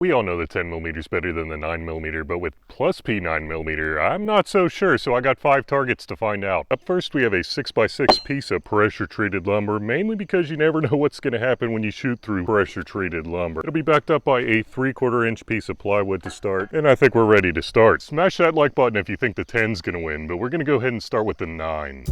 We all know the 10mm is better than the 9mm, but with plus P 9mm, I'm not so sure, so I got 5 targets to find out. Up first, we have a 6x6 piece of pressure-treated lumber, mainly because you never know what's going to happen when you shoot through pressure-treated lumber. It'll be backed up by a 3/4 inch piece of plywood to start, and I think we're ready to start. Smash that like button if you think the 10's going to win, but we're going to go ahead and start with the 9.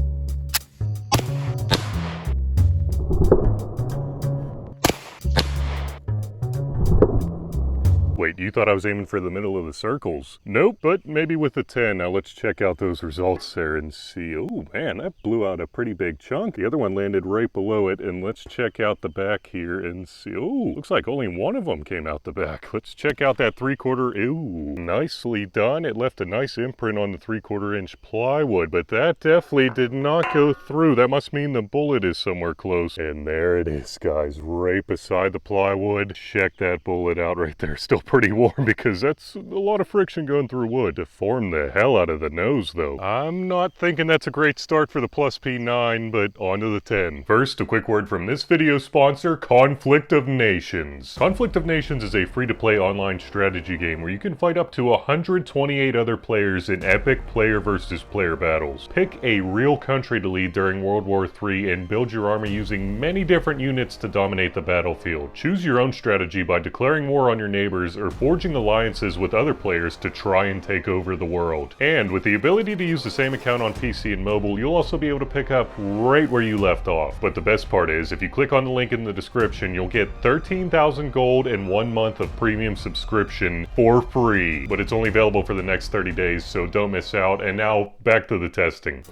Wait, you thought I was aiming for the middle of the circles? Nope, but maybe with the 10. Now let's check out those results there and see. Oh man, that blew out a pretty big chunk. The other one landed right below it, and let's check out the back here and see. Oh, looks like only one of them came out the back. Let's check out that 3/4. Ooh, nicely done. It left a nice imprint on the 3/4 inch plywood, but that definitely did not go through. That must mean the bullet is somewhere close. And there it is, guys, right beside the plywood. Check that bullet out right there. Still pretty warm because that's a lot of friction going through wood. Deformed the hell out of the nose though. I'm not thinking that's a great start for the plus P9, but on to the 10. First, a quick word from this video sponsor, Conflict of Nations. Conflict of Nations is a free-to-play online strategy game where you can fight up to 128 other players in epic player versus player battles. Pick a real country to lead during World War III and build your army using many different units to dominate the battlefield. Choose your own strategy by declaring war on your neighbors or forging alliances with other players to try and take over the world. And with the ability to use the same account on PC and mobile, you'll also be able to pick up right where you left off. But the best part is, if you click on the link in the description, you'll get 13,000 gold and 1 month of premium subscription for free. But it's only available for the next 30 days, so don't miss out. And now, back to the testing.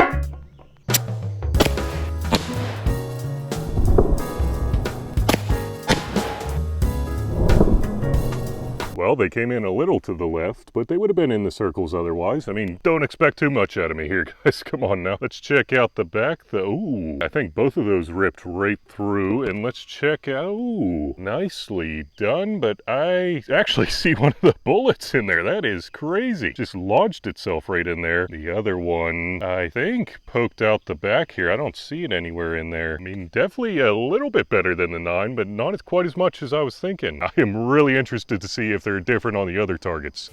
Well, they came in a little to the left, but they would have been in the circles otherwise. I mean, don't expect too much out of me here, guys. Come on now. Let's check out the back. Ooh, I think both of those ripped right through. And let's check out. Ooh, nicely done. But I actually see one of the bullets in there. That is crazy. Just lodged itself right in there. The other one, I think, poked out the back here. I don't see it anywhere in there. I mean, definitely a little bit better than the 9, but not quite as much as I was thinking. I am really interested to see if they're different on the other targets.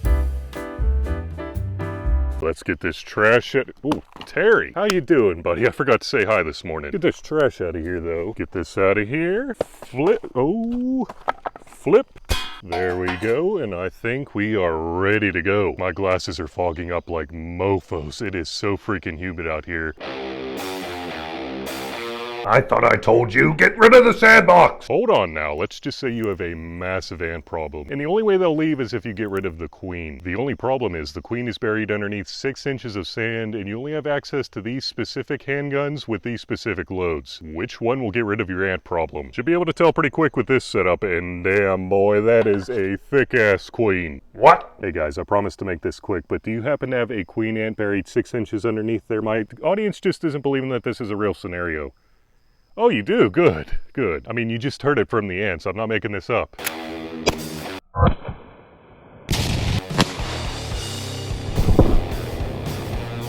Let's get this trash out. Ooh, Terry, how you doing, buddy? I forgot to say hi this morning. Get this trash out of here, though. Get this out of here. Flip. Oh, flip. There we go, and I think we are ready to go. My glasses are fogging up like mofos. It is so freaking humid out here. I thought I told you, get rid of the sandbox! Hold on now, let's just say you have a massive ant problem. And the only way they'll leave is if you get rid of the queen. The only problem is the queen is buried underneath 6 inches of sand and you only have access to these specific handguns with these specific loads. Which one will get rid of your ant problem? Should be able to tell pretty quick with this setup, and damn boy, that is a thick-ass queen. What? Hey guys, I promise to make this quick, but do you happen to have a queen ant buried 6 inches underneath there? My audience just isn't believing that this is a real scenario. Oh, you do? Good, good. I mean, you just heard it from the ants. I'm not making this up.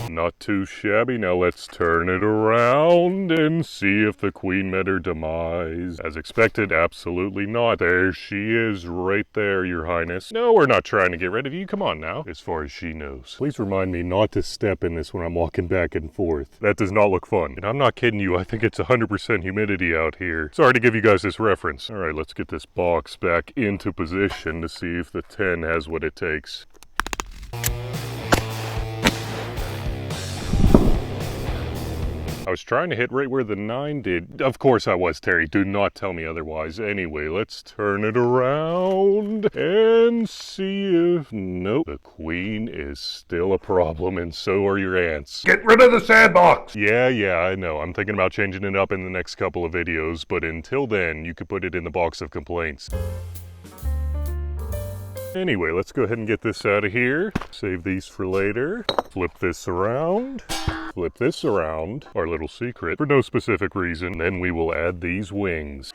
Not too shabby. Now let's turn it around and see if the queen met her demise. As expected, absolutely not. There she is right there, your highness. No, we're not trying to get rid of you. Come on now. As far as she knows. Please remind me not to step in this when I'm walking back and forth. That does not look fun. And I'm not kidding you. I think it's 100% humidity out here. Sorry to give you guys this reference. All right, let's get this box back into position to see if the 10 has what it takes. I was trying to hit right where the 9 did. Of course I was, Terry. Do not tell me otherwise. Anyway, let's turn it around and see if... Nope. The queen is still a problem, and so are your ants. Get rid of the sandbox! Yeah, I know. I'm thinking about changing it up in the next couple of videos, but until then, you could put it in the box of complaints. Anyway, let's go ahead and get this out of here. Save these for later. Flip this around. Flip this around. Our little secret. For no specific reason. Then we will add these wings.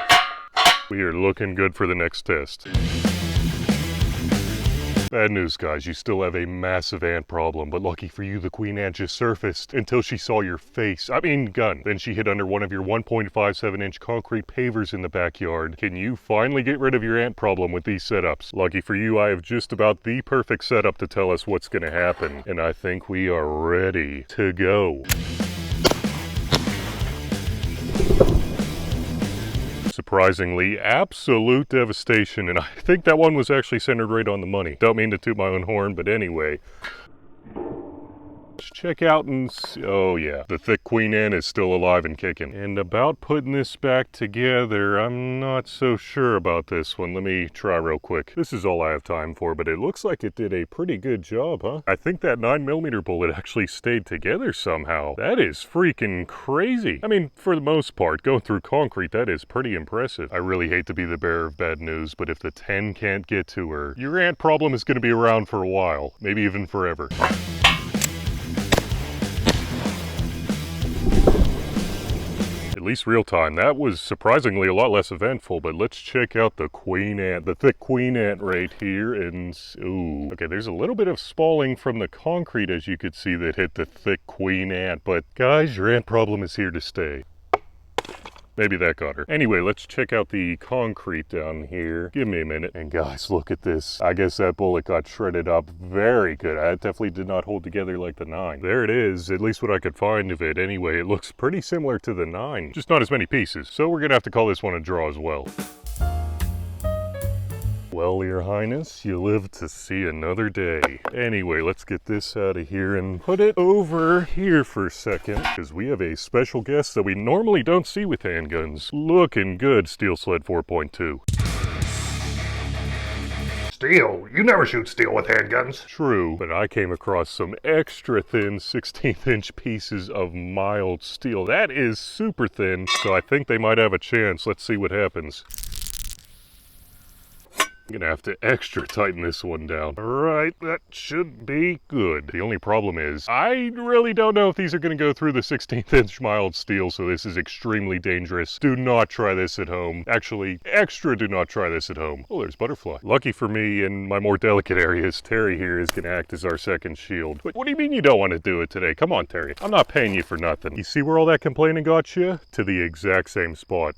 We are looking good for the next test. Bad news, guys, you still have a massive ant problem, but lucky for you, the queen ant just surfaced until she saw your gun. Then she hid under one of your 1.57-inch concrete pavers in the backyard. Can you finally get rid of your ant problem with these setups? Lucky for you, I have just about the perfect setup to tell us what's gonna happen, and I think we are ready to go. Surprisingly, absolute devastation, and I think that one was actually centered right on the money. Don't mean to toot my own horn, but anyway. Let's check out and see. Oh yeah, the thick queen ant is still alive and kicking. And about putting this back together, I'm not so sure about this one. Let me try real quick. This is all I have time for, but it looks like it did a pretty good job, huh? I think that 9mm bullet actually stayed together somehow. That is freaking crazy. I mean, for the most part, going through concrete, that is pretty impressive. I really hate to be the bearer of bad news, but if the 10 can't get to her, your ant problem is going to be around for a while, maybe even forever. At least real time. That was surprisingly a lot less eventful, but let's check out the queen ant, the thick queen ant right here, and ooh. Okay, there's a little bit of spalling from the concrete, as you could see, that hit the thick queen ant, but guys, your ant problem is here to stay. Maybe that got her. Anyway, let's check out the concrete down here. Give me a minute. And guys, look at this. I guess that bullet got shredded up very good. I definitely did not hold together like the 9. There it is, at least what I could find of it. Anyway, it looks pretty similar to the 9, just not as many pieces. So we're gonna have to call this one a draw as well. Well, Your Highness, you live to see another day. Anyway, let's get this out of here and put it over here for a second, because we have a special guest that we normally don't see with handguns. Looking good, Steel Sled 4.2. Steel? You never shoot steel with handguns. True, but I came across some extra thin 16th-inch pieces of mild steel. That is super thin, so I think they might have a chance. Let's see what happens. I'm gonna have to extra tighten this one down. Alright, that should be good. The only problem is, I really don't know if these are gonna go through the 16th-inch mild steel, so this is extremely dangerous. Do not try this at home. Actually, extra do not try this at home. Oh, there's Butterfly. Lucky for me, in my more delicate areas, Terry here is gonna act as our second shield. But what do you mean you don't want to do it today? Come on, Terry. I'm not paying you for nothing. You see where all that complaining got you? To the exact same spot.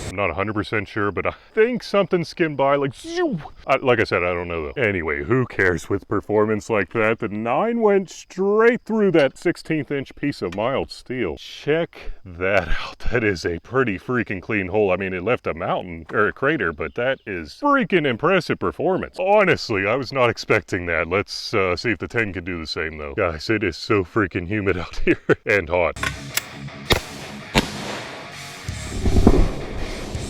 I'm not 100% sure, but I think something skimmed by like zoom. Like I said, I don't know though. Anyway, who cares with performance like that? The 9 went straight through that 16th-inch piece of mild steel. Check that out. That is a pretty freaking clean hole. I mean, it left a mountain, or a crater, but that is freaking impressive performance. Honestly, I was not expecting that. Let's see if the 10 can do the same though. Guys, it is so freaking humid out here and hot.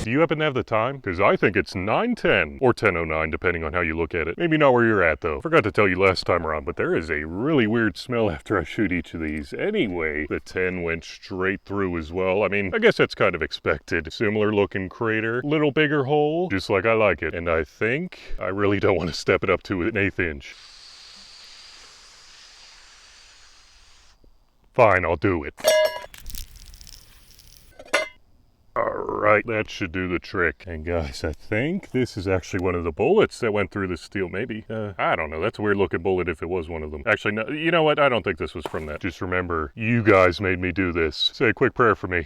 Do you happen to have the time? Because I think it's 9:10 or 10:09, depending on how you look at it. Maybe not where you're at, though. Forgot to tell you last time around, but there is a really weird smell after I shoot each of these. Anyway, the 10 went straight through as well. I mean, I guess that's kind of expected. Similar looking crater, little bigger hole, just like I like it. And I think I really don't want to step it up to an 1/8 inch. Fine, I'll do it. Alright, that should do the trick. And guys, I think this is actually one of the bullets that went through the steel. Maybe. I don't know. That's a weird looking bullet if it was one of them. Actually, no, you know what? I don't think this was from that. Just remember, you guys made me do this. Say a quick prayer for me.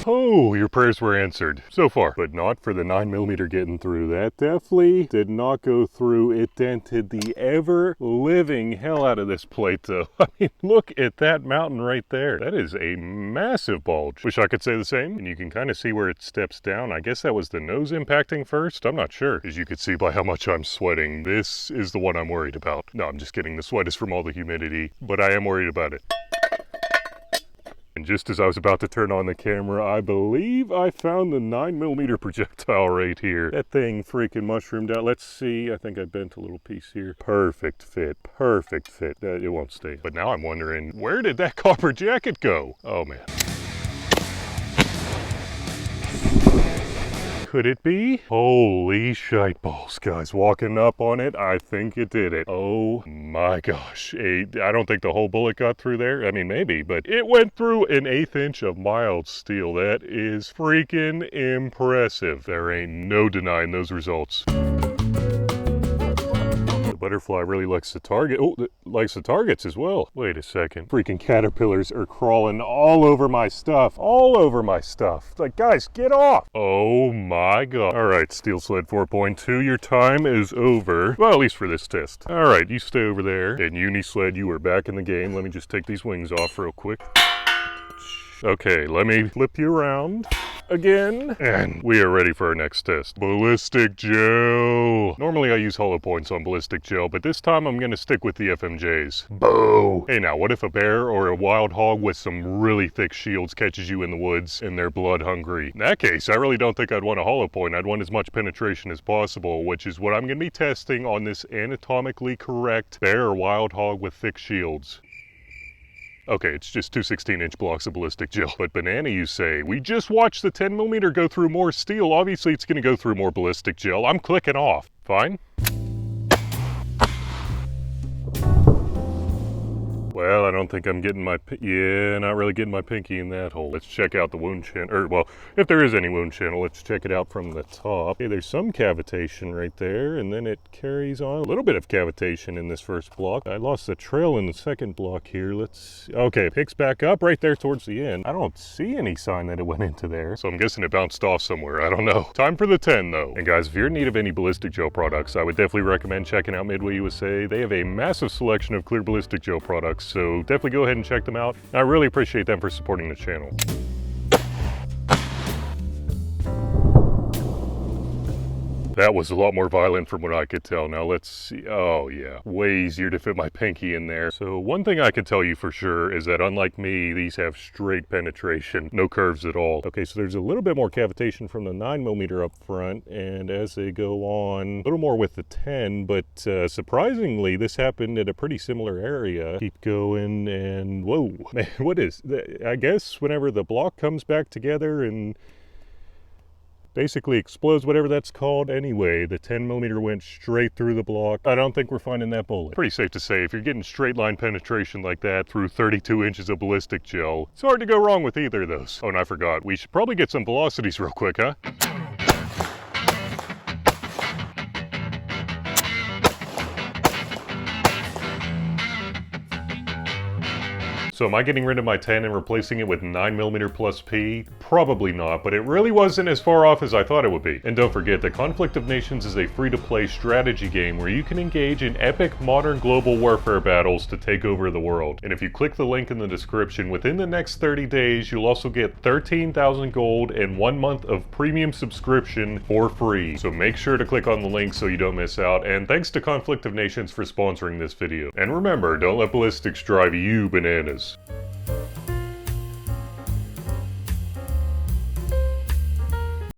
Oh, your prayers were answered. So far. But not for the 9mm getting through. That definitely did not go through. It dented the ever-living hell out of this plate, though. I mean, look at that mountain right there. That is a massive bulge. Wish I could say the same. And you can kind of see where it steps down. I guess that was the nose impacting first. I'm not sure. As you can see by how much I'm sweating, this is the one I'm worried about. No, I'm just kidding. The sweat is from all the humidity. But I am worried about it. And just as I was about to turn on the camera, I believe I found the 9mm projectile right here. That thing freaking mushroomed out. Let's see. I think I bent a little piece here. Perfect fit. Perfect fit. It won't stay. But now I'm wondering, where did that copper jacket go? Oh, man. Could it be? Holy shite balls, guys. Walking up on it, I think it did it. Oh my gosh. I don't think the whole bullet got through there. I mean, maybe, but it went through an 1/8 inch of mild steel. That is freaking impressive. There ain't no denying those results. Butterfly really likes to target. Oh, likes the targets as well. Wait a second. Freaking caterpillars are crawling all over my stuff. All over my stuff. It's like, guys, get off. Oh my god. All right, Steel Sled 4.2, your time is over. Well, at least for this test. All right, you stay over there. And Uni Sled, you are back in the game. Let me just take these wings off real quick. Okay, let me flip you around again, and we are ready for our next test. Ballistic Gel. Normally I use hollow points on Ballistic Gel, but this time I'm gonna stick with the FMJs. Boo! Hey now, what if a bear or a wild hog with some really thick shields catches you in the woods and they're blood hungry? In that case, I really don't think I'd want a hollow point. I'd want as much penetration as possible, which is what I'm gonna be testing on this anatomically correct bear or wild hog with thick shields. Okay, it's just 2 16-inch blocks of Ballistic Gel. But Banana, you say, we just watched the 10mm go through more steel. Obviously, it's gonna go through more Ballistic Gel. I'm clicking off. Fine. Well, I don't think I'm getting my, not really getting my pinky in that hole. Let's check out the wound channel, or well, if there is any wound channel, let's check it out from the top. Okay, there's some cavitation right there, and then it carries on. A little bit of cavitation in this first block. I lost the trail in the second block here. Okay, it picks back up right there towards the end. I don't see any sign that it went into there, so I'm guessing it bounced off somewhere. I don't know. Time for the 10, though. And guys, if you're in need of any Ballistic Gel products, I would definitely recommend checking out Midway USA. They have a massive selection of clear Ballistic Gel products, so definitely go ahead and check them out. I really appreciate them for supporting the channel. That was a lot more violent from what I could tell. Now let's see. Oh yeah, way easier to fit my pinky in there. So one thing I can tell you for sure is that unlike me, these have straight penetration, no curves at all. Okay, so there's a little bit more cavitation from the 9mm up front, and as they go on, a little more with the 10, but surprisingly, this happened at a pretty similar area. Keep going, and whoa, man, what is that? I guess whenever the block comes back together and basically explodes, whatever that's called. Anyway, the 10mm went straight through the block. I don't think we're finding that bullet. Pretty safe to say, if you're getting straight line penetration like that through 32 inches of Ballistic Gel, it's hard to go wrong with either of those. Oh, and I forgot, we should probably get some velocities real quick, huh? So am I getting rid of my 10 and replacing it with 9mm plus P? Probably not, but it really wasn't as far off as I thought it would be. And don't forget that Conflict of Nations is a free-to-play strategy game where you can engage in epic modern global warfare battles to take over the world. And if you click the link in the description, within the next 30 days, you'll also get 13,000 gold and 1 month of premium subscription for free. So make sure to click on the link so you don't miss out. And thanks to Conflict of Nations for sponsoring this video. And remember, don't let ballistics drive you bananas.